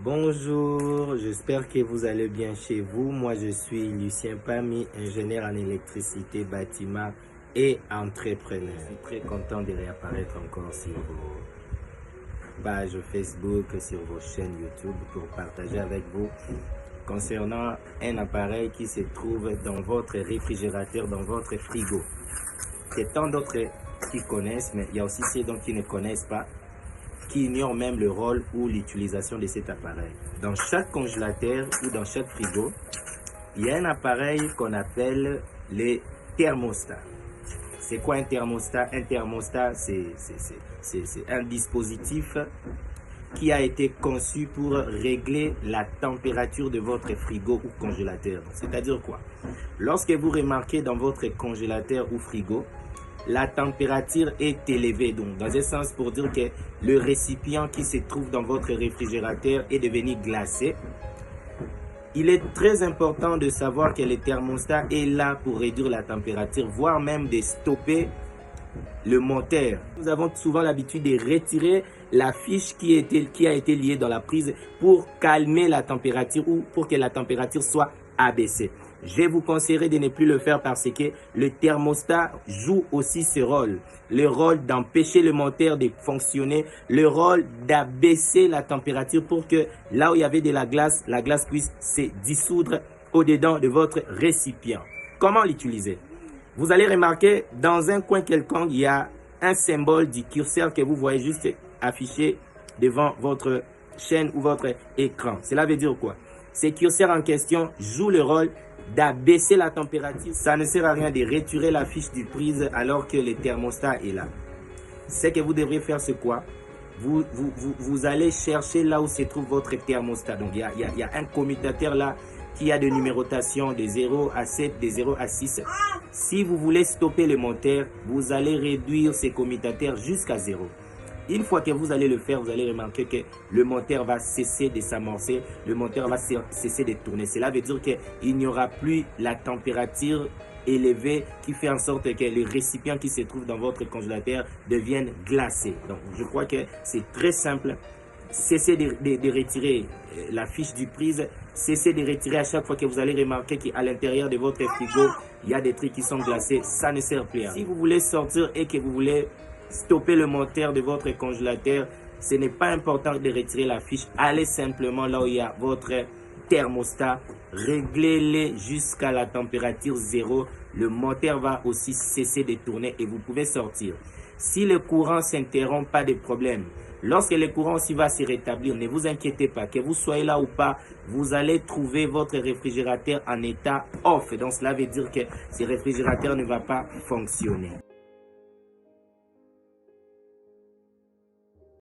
Bonjour, j'espère que vous allez bien chez vous. Moi, je suis Lucien Pami, ingénieur en électricité, bâtiment et entrepreneur. Je suis très content de réapparaître encore sur vos pages Facebook, sur vos chaînes YouTube pour partager avec vous concernant un appareil qui se trouve dans votre réfrigérateur, dans votre frigo. Il y a tant d'autres qui connaissent, mais il y a aussi ceux qui ne connaissent pas, qui ignorent même le rôle ou l'utilisation de cet appareil. Dans chaque congélateur ou dans chaque frigo, il y a un appareil qu'on appelle les thermostats. C'est quoi un thermostat? Un thermostat, c'est un dispositif qui a été conçu pour régler la température de votre frigo ou congélateur. C'est-à-dire quoi? Lorsque vous remarquez dans votre congélateur ou frigo, la température est élevée, donc dans un sens pour dire que le récipient qui se trouve dans votre réfrigérateur est devenu glacé. Il est très important de savoir que le thermostat est là pour réduire la température, voire même de stopper le moteur. Nous avons souvent l'habitude de retirer la fiche qui a été liée dans la prise pour calmer la température ou pour que la température soit abaissée. Je vous conseillerais de ne plus le faire parce que le thermostat joue aussi ce rôle. Le rôle d'empêcher le moteur de fonctionner, le rôle d'abaisser la température pour que là où il y avait de la glace puisse se dissoudre au-dedans de votre récipient. Comment l'utiliser? Vous allez remarquer dans un coin quelconque, il y a un symbole du curseur que vous voyez juste affiché devant votre chaîne ou votre écran. Cela veut dire quoi? Ce curseur en question joue le rôle d'abaisser la température. Ça ne sert à rien de retirer la fiche du prise alors que le thermostat est là. Ce que vous devrez faire, c'est quoi? Vous allez chercher là où se trouve votre thermostat. Donc, il y a un commutateur là qui a de numérotation de 0 à 7, de 0 à 6. Si vous voulez stopper le moteur, vous allez réduire ces commutateurs jusqu'à 0. Une fois que vous allez le faire, vous allez remarquer que le moteur va cesser de s'amorcer, le moteur va cesser de tourner. Cela veut dire qu'il n'y aura plus la température élevée qui fait en sorte que le récipient qui se trouve dans votre congélateur devienne glacé. Donc, je crois que c'est très simple. Cessez de retirer la fiche du prise. Cessez de retirer à chaque fois que vous allez remarquer qu'à l'intérieur de votre frigo, il y a des trucs qui sont glacés. Ça ne sert plus à rien. Si vous voulez sortir et que vous voulez stopper le moteur de votre congélateur, ce n'est pas important de retirer la fiche. Allez simplement là où il y a votre thermostat, réglez-le jusqu'à la température 0. Le moteur va aussi cesser de tourner et vous pouvez sortir. Si le courant s'interrompt, pas de problème. Lorsque le courant aussi va se rétablir, ne vous inquiétez pas, que vous soyez là ou pas, vous allez trouver votre réfrigérateur en état off. Donc cela veut dire que ce réfrigérateur ne va pas fonctionner.